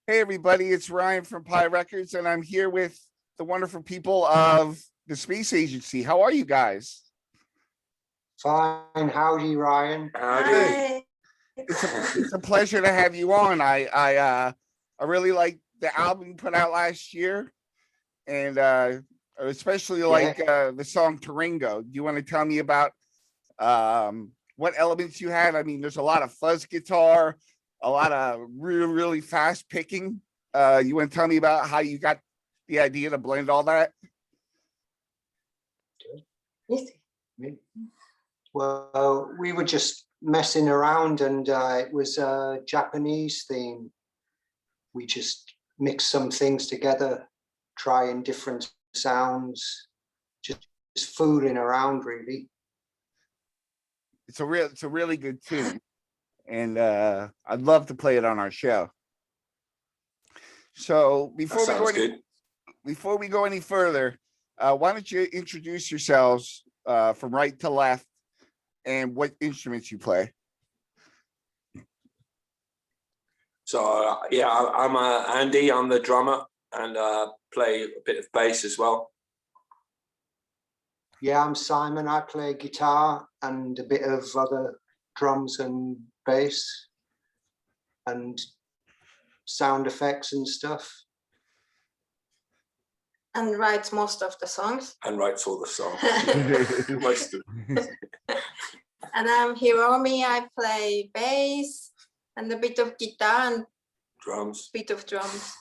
Hey everybody, it's Ryan from Pi Records, and I'm here with the wonderful people of the Space Agency. How are you guys? Fine. Howdy, Ryan. Howdy. It's a pleasure to have you on. I really like the album you put out last year, and I especially like the song Taringo. Do you want to tell me about what elements you had? I mean, there's a lot of fuzz guitar, a lot of really fast picking. You want to tell me about how you got the idea to blend all that? Well, we were just messing around, and it was a Japanese theme. We just mixed some things together, trying different sounds, just fooling around, really. It's a really good tune, and I'd love to play it on our show. So before we go any further, why don't you introduce yourselves from right to left and what instruments you play? So I'm Andy. I'm the drummer and play a bit of bass as well. Yeah, I'm Simon. I play guitar and a bit of other drums and bass and sound effects and stuff. And writes most of the songs. And writes all the songs. Most of them. And I'm Hiromi. I play bass and a bit of guitar and drums. Bit of drums.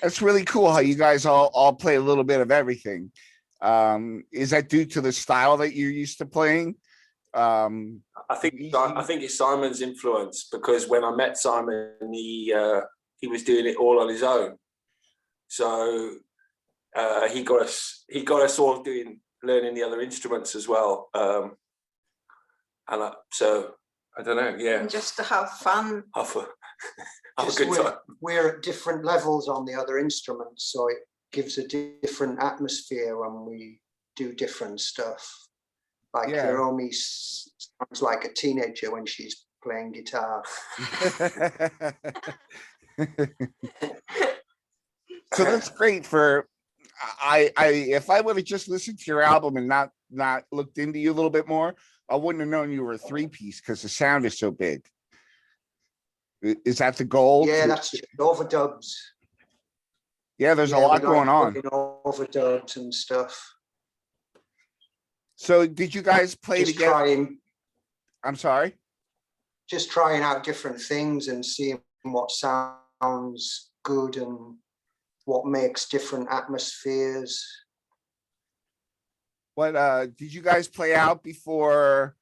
That's really cool how you guys all play a little bit of everything. Is that due to the style that you're used to playing? I think it's Simon's influence, because when I met Simon, he was doing it all on his own. So he got us all learning the other instruments as well. So I don't know, yeah. And just to have fun. Have a good time. We're at different levels on the other instruments, so it gives a different atmosphere when we do different stuff. Like Hiromi sounds like a teenager when she's playing guitar. So that's great. If I would have just listened to your album and not looked into you a little bit more, I wouldn't have known you were a three-piece because the sound is so big. Is that the goal? Yeah, that's overdubs. Yeah, there's a lot going on. Overdubs and stuff. So did you guys play together? I'm sorry? Just trying out different things and seeing what sounds good and what makes different atmospheres. What did you guys play out before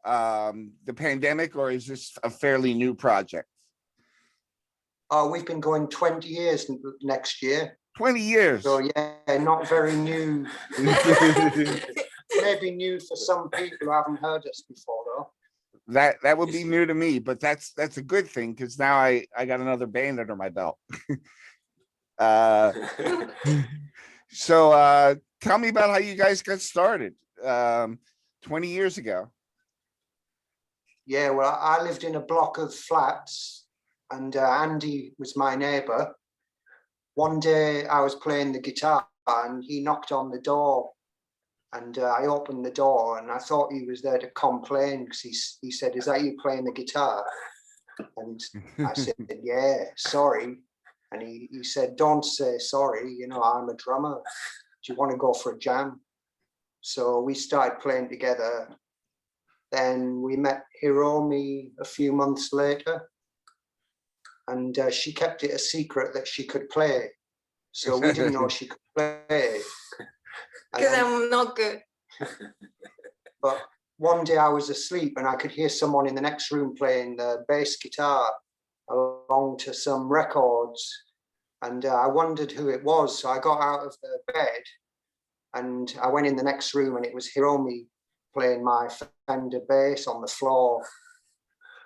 the pandemic, or is this a fairly new project? We've been going 20 years next year. 20 years. So yeah, not very new. Maybe new for some people who haven't heard us before, though. That would be new to me, but that's a good thing, because now I got another band under my belt. So tell me about how you guys got started 20 years ago. Yeah, well, I lived in a block of flats, and Andy was my neighbor. One day I was playing the guitar and he knocked on the door, and I opened the door and I thought he was there to complain, because he said, "Is that you playing the guitar?" And I said, "Yeah, sorry." And he said, "Don't say sorry, I'm a drummer. Do you want to go for a jam?" So we started playing together. Then we met Hiromi a few months later, and she kept it a secret that she could play. So we didn't know she could play. Because I'm not good. But one day I was asleep and I could hear someone in the next room playing the bass guitar along to some records. And I wondered who it was. So I got out of the bed and I went in the next room, and it was Hiromi playing my Fender bass on the floor.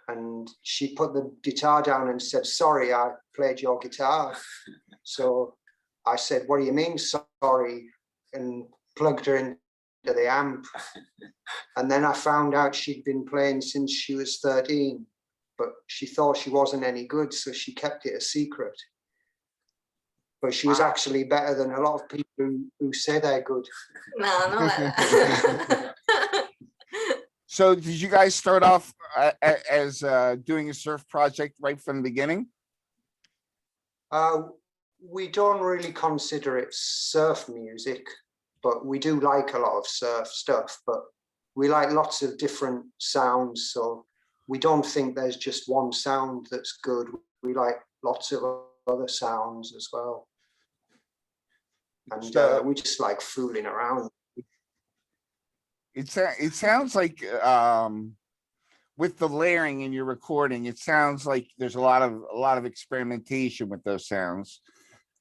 And she put the guitar down and said, "Sorry, I played your guitar." So I said, "What do you mean, sorry?" And plugged her into the amp. And then I found out she'd been playing since she was 13. but she thought she wasn't any good, so she kept it a secret. But she was actually better than a lot of people who say they're good. No, not like that. So did you guys start off as doing a surf project right from the beginning? We don't really consider it surf music, but we do like a lot of surf stuff, but we like lots of different sounds. So we don't think there's just one sound that's good. We like lots of other sounds as well. And So- we just like fooling around. It sounds like with the layering in your recording, it sounds like there's a lot of experimentation with those sounds.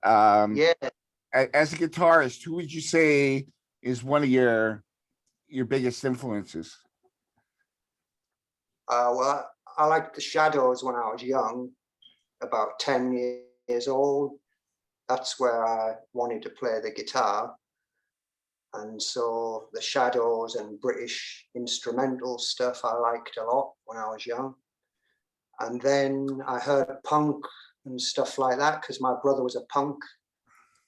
Yeah, As a guitarist, who would you say is one of your biggest influences? well, I liked the Shadows when I was young, about 10 years old. That's where I wanted to play the guitar. And so the Shadows and British instrumental stuff I liked a lot when I was young. And then I heard punk and stuff like that because my brother was a punk.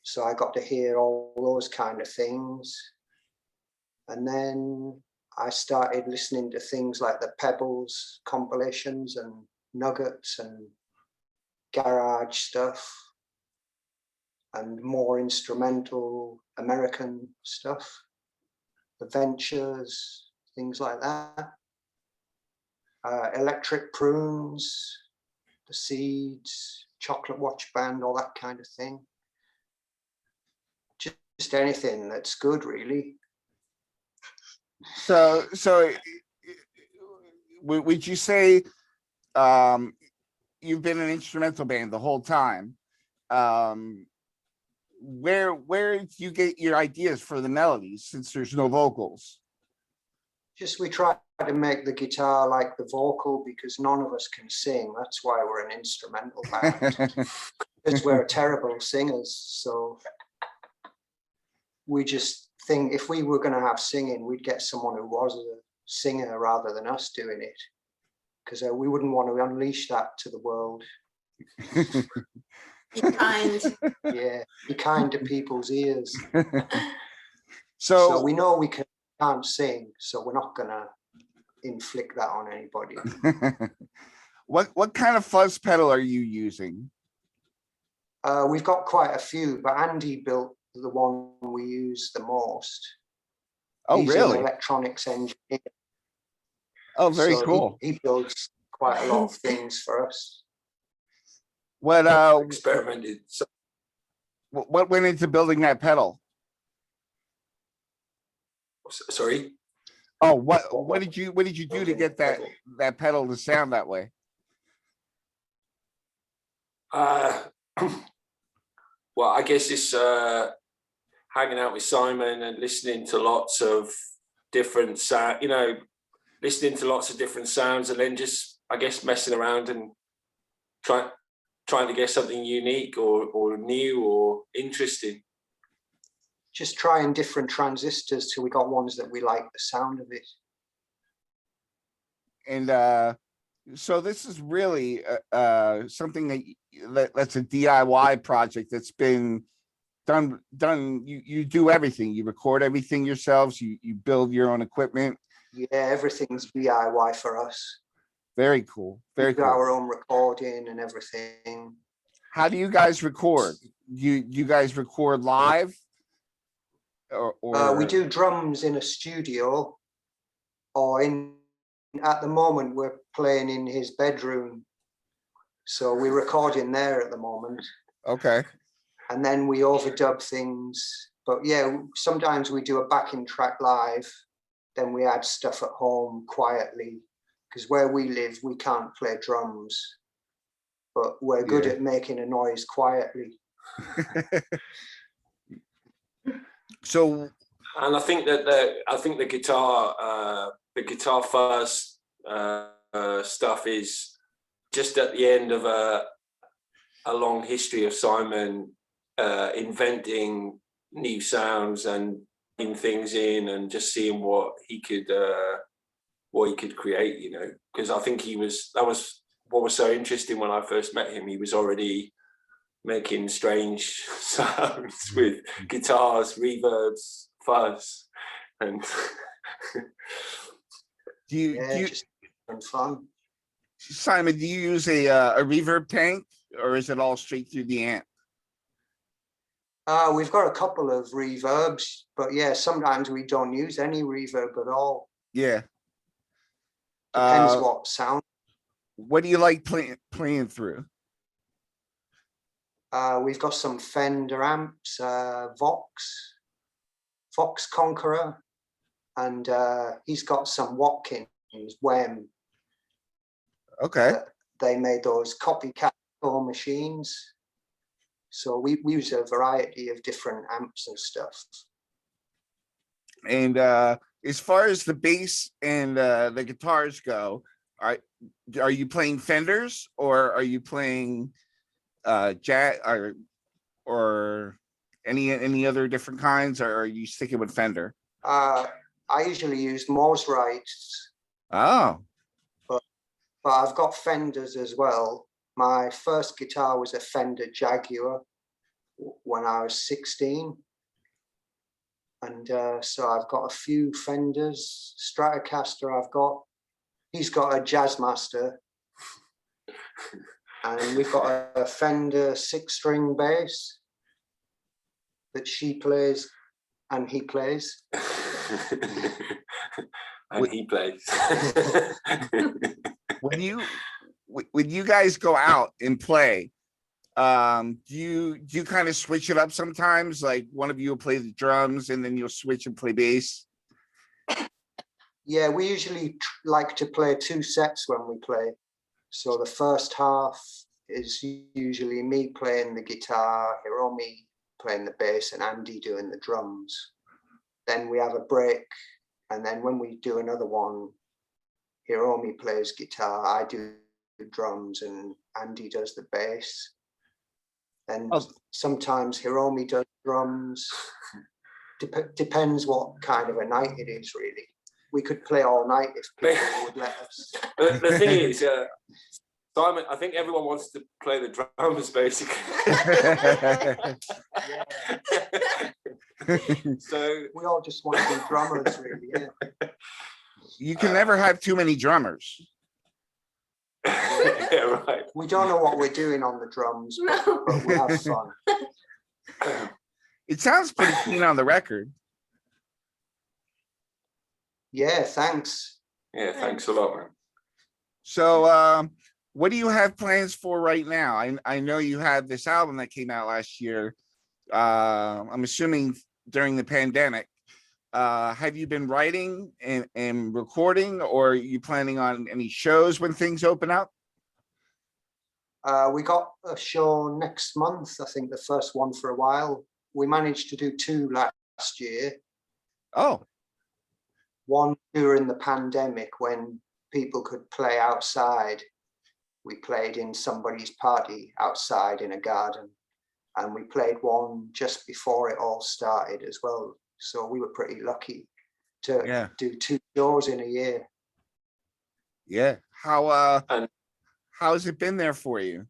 So I got to hear all those kind of things. And then I started listening to things like the Pebbles compilations and Nuggets and garage stuff and more instrumental American stuff, the Ventures, things like that. Electric Prunes, the Seeds, Chocolate Watch Band, all that kind of thing. Just anything that's good, really. So would you say you've been an instrumental band the whole time? Where do you get your ideas for the melodies since there's no vocals? Just we try to make the guitar like the vocal because none of us can sing. That's why we're an instrumental band. Because we're terrible singers. So we just think if we were going to have singing, we'd get someone who was a singer rather than us doing it. Because we wouldn't want to unleash that to the world. Be kind. Yeah, be kind to people's ears. So So we know we can't sing, so we're not going to inflict that on anybody. what kind of fuzz pedal are you using? We've got quite a few, but Andy built the one we use the most. Oh, He's an really? electronics engineer. Oh, very so cool. He builds quite a lot of things for us. What Experimented. So what went into building that pedal? sorry. Oh, what did you do to get that pedal to sound that way? Well, I guess it's hanging out with Simon and listening to lots of different sound, listening to lots of different sounds, and then just, I guess, messing around and trying to get something unique or new or interesting. Just trying different transistors till we got ones that we like the sound of it. And so this is really something that's a DIY project that's been done. You do everything. You record everything yourselves. You build your own equipment. Yeah, everything's DIY for us. Very cool. Very We do cool. our own recording and everything. How do you guys record? You guys record live? Or We do drums in a studio, or at the moment we're playing in his bedroom. So we record in there at the moment. Okay. And then we overdub things. But yeah, sometimes we do a backing track live. Then we add stuff at home quietly. Because where we live, we can't play drums. But we're good at making a noise quietly. So, and I think that the guitar first stuff is just at the end of a long history of Simon inventing new sounds and putting things in and just seeing what he could create, because I think that was what was so interesting when I first met him, he was already making strange sounds with guitars, reverbs, fuzz, and Do you, Yeah, do you, just having fun. Simon, do you use a reverb tank or is it all straight through the amp? We've got a couple of reverbs, but yeah, sometimes we don't use any reverb at all. Yeah. Depends Uh, what sound. what do you like playing through? We've got some Fender amps, Vox Conqueror, and he's got some Watkins WEM. Okay. They made those copycat machines. So we use a variety of different amps and stuff. And as far as the bass and the guitars go, are you playing Fenders or are you playing jazz or any other different kinds, or are you sticking with Fender? I usually use Mosrites, Oh, but I've got Fenders as well. My first guitar was a Fender Jaguar when I was 16. And so I've got a few Fenders. Stratocaster I've got. He's got a Jazzmaster. And we've got a Fender 6-string bass that she plays and he plays. and he plays. when you guys go out and play, do you kind of switch it up sometimes? Like one of you will play the drums and then you'll switch and play bass? Yeah, we usually like to play 2 sets when we play. So the first half is usually me playing the guitar, Hiromi playing the bass, and Andy doing the drums. Then we have a break, and then when we do another one, Hiromi plays guitar, I do the drums, and Andy does the bass. And sometimes Hiromi does drums. Depends what kind of a night it is, really. We could play all night if people would let us. The thing is, Simon, I think everyone wants to play the drums, basically. So we all just want to be drummers, really. Yeah. You can never have too many drummers. Yeah, right. We don't know what we're doing on the drums, but we have fun. It sounds pretty clean on the record. Yeah, thanks. Yeah, thanks a lot, man. So what do you have plans for right now? I know you had this album that came out last year. I'm assuming during the pandemic. Have you been writing and recording, or are you planning on any shows when things open up? We got a show next month, I think the first one for a while. We managed to do 2 last year. Oh. One during the pandemic when people could play outside. We played in somebody's party outside in a garden. And we played one just before it all started as well. So we were pretty lucky to do 2 shows in a year. Yeah. How's it been there for you?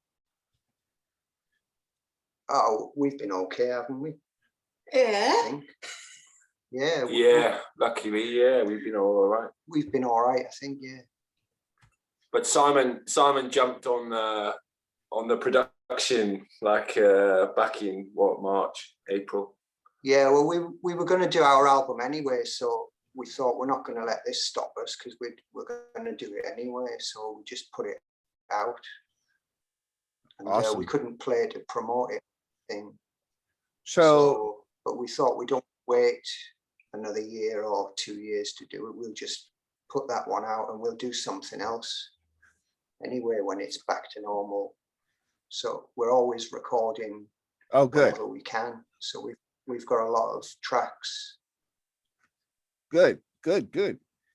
Oh, we've been okay, haven't we? Yeah. I think. Yeah. Yeah, luckily, yeah, we've been all right. We've been all right, I think, yeah. But Simon jumped on the production like back in March, April. Yeah, well, we were going to do our album anyway, so we thought we're not going to let this stop us because we're going to do it anyway. So we just put it out, and awesome. We couldn't play to promote it. So, but we thought we don't wait another year or 2 years to do it. We'll just put that one out, and we'll do something else anyway when it's back to normal. So we're always recording. Oh, good. Whenever we can. So we've got a lot of tracks. Good.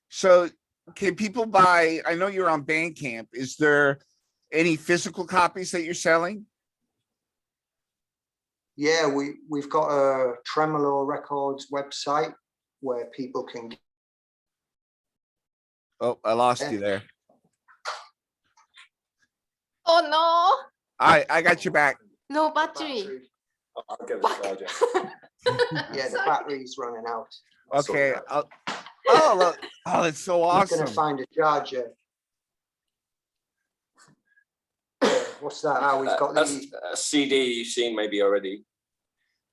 So can people buy, I know you're on Bandcamp. Is there any physical copies that you're selling? Yeah, we've got a Tremolo Records website where people can. Oh, I lost you there. Oh I got your back. no, no battery. I'll get a Fuck. charger. Yeah, the battery's running out. I'll sort Okay. it out. Oh, look. Oh, it's so I'm gonna awesome. find a charger. What's that? Oh, we've got That's the a CD you've seen maybe already.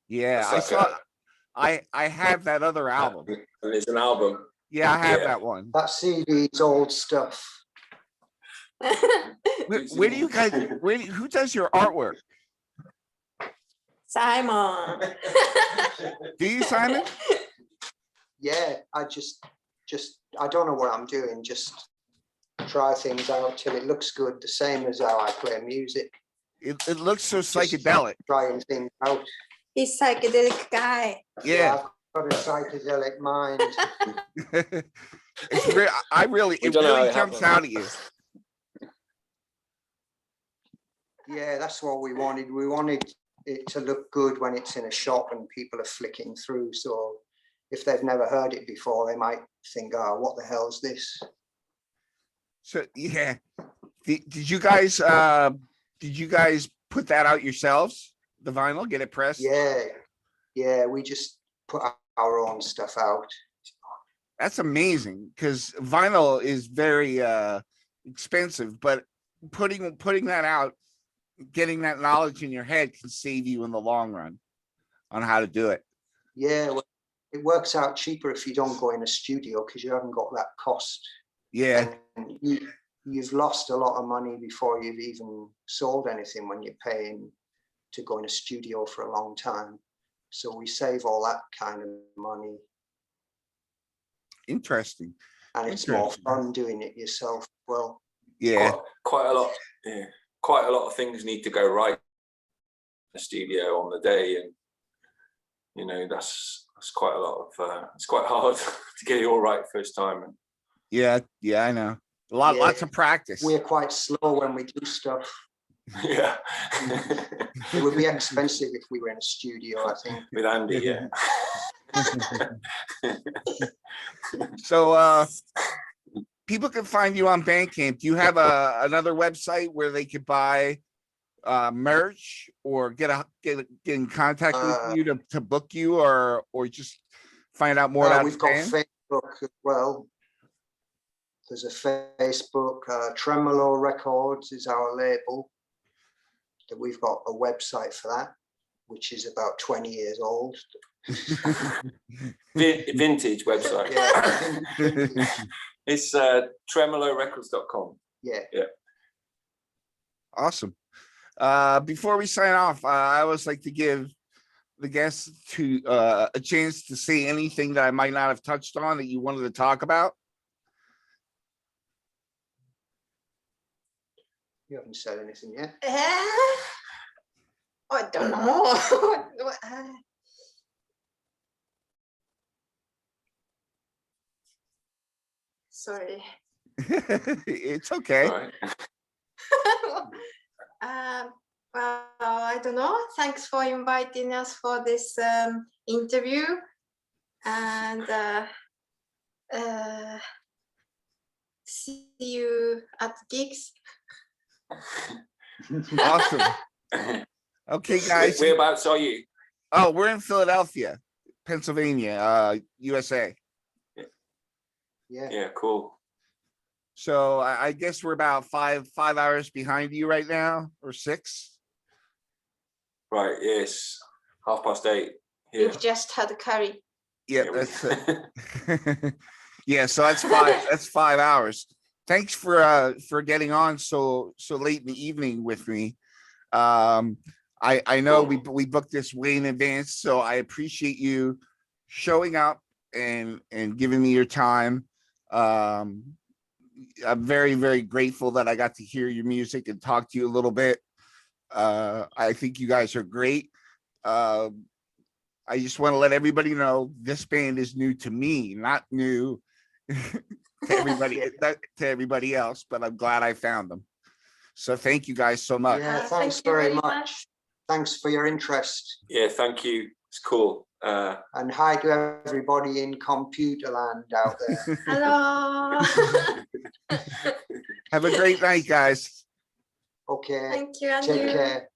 Yeah, I That's saw. like I have that other album. And it's an album. Yeah, I have Yeah. that one. that CD's old stuff. Where do you guys? Who does your artwork? Simon. Do you, Simon? Yeah, I just I don't know what I'm doing. Just try things out till it looks good. The same as how I play music. It looks so psychedelic. Trying things out. He's psychedelic guy. Yeah. I've got a psychedelic mind. It's I really, We it don't know how really it jumps happened. out at you. Yeah, that's what we wanted. We wanted it to look good when it's in a shop and people are flicking through. So if they've never heard it before, they might think, "Oh, what the hell is this?" So yeah, did you guys put that out yourselves? The vinyl, get it pressed? Yeah, we just put our own stuff out. That's amazing because vinyl is very expensive, but putting that out, getting that knowledge in your head can save you in the long run on how to do it. Yeah, well, it works out cheaper if you don't go in a studio because you haven't got that cost. Yeah, And you've lost a lot of money before you've even sold anything when you're paying to go in a studio for a long time. So we save all that kind of money, interesting. and it's more Interesting. fun doing it yourself. Well, Yeah, Quite a lot. Yeah, quite a lot of things need to go right in the studio on the day, and you know that's quite a lot of. It's quite hard to get it all right first time. yeah, I know. Yeah. Lots of practice. we're quite slow when we do stuff. Yeah, It would be expensive if we were in a studio, I think. with Andy. Yeah. So people can find you on Bandcamp. Do you have another website where they could buy merch or get in contact with you to book you or just find out more about We've the got band? Facebook as well. There's a Facebook, Tremolo Records is our label. That we've got a website for that, which is about 20 years old. Vintage website. Yeah, It's tremolorecords.com. yeah. Awesome. Before we sign off, I always like to give the guests a chance to say anything that I might not have touched on that you wanted to talk about. You haven't said anything yet. I don't know. Sorry. It's okay. All right. Well, I don't know. Thanks for inviting us for this interview, and see you at gigs. Awesome. Okay, guys. Whereabouts are you? Oh, we're in Philadelphia, Pennsylvania, USA. Yeah. Yeah, cool. So I guess we're about five hours behind you right now, or 6. Right, yes. 8:30 here. We've just had curry. Yeah, Yeah, that's it. Yeah, so that's 5. That's 5 hours. Thanks for getting on so late in the evening with me. I know we booked this way in advance, so I appreciate you showing up and giving me your time. I'm very, very grateful that I got to hear your music and talk to you a little bit. I think you guys are great. I just want to let everybody know this band is new to me, not new to everybody else, but I'm glad I found them. So thank you guys so much. Yeah, Thank thanks you very very much. much. Thanks for your interest. Yeah, thank you. It's cool. And hi to everybody in Computerland out there. Hello. Have a great night, guys. Okay, Thank you, take Andrew. care.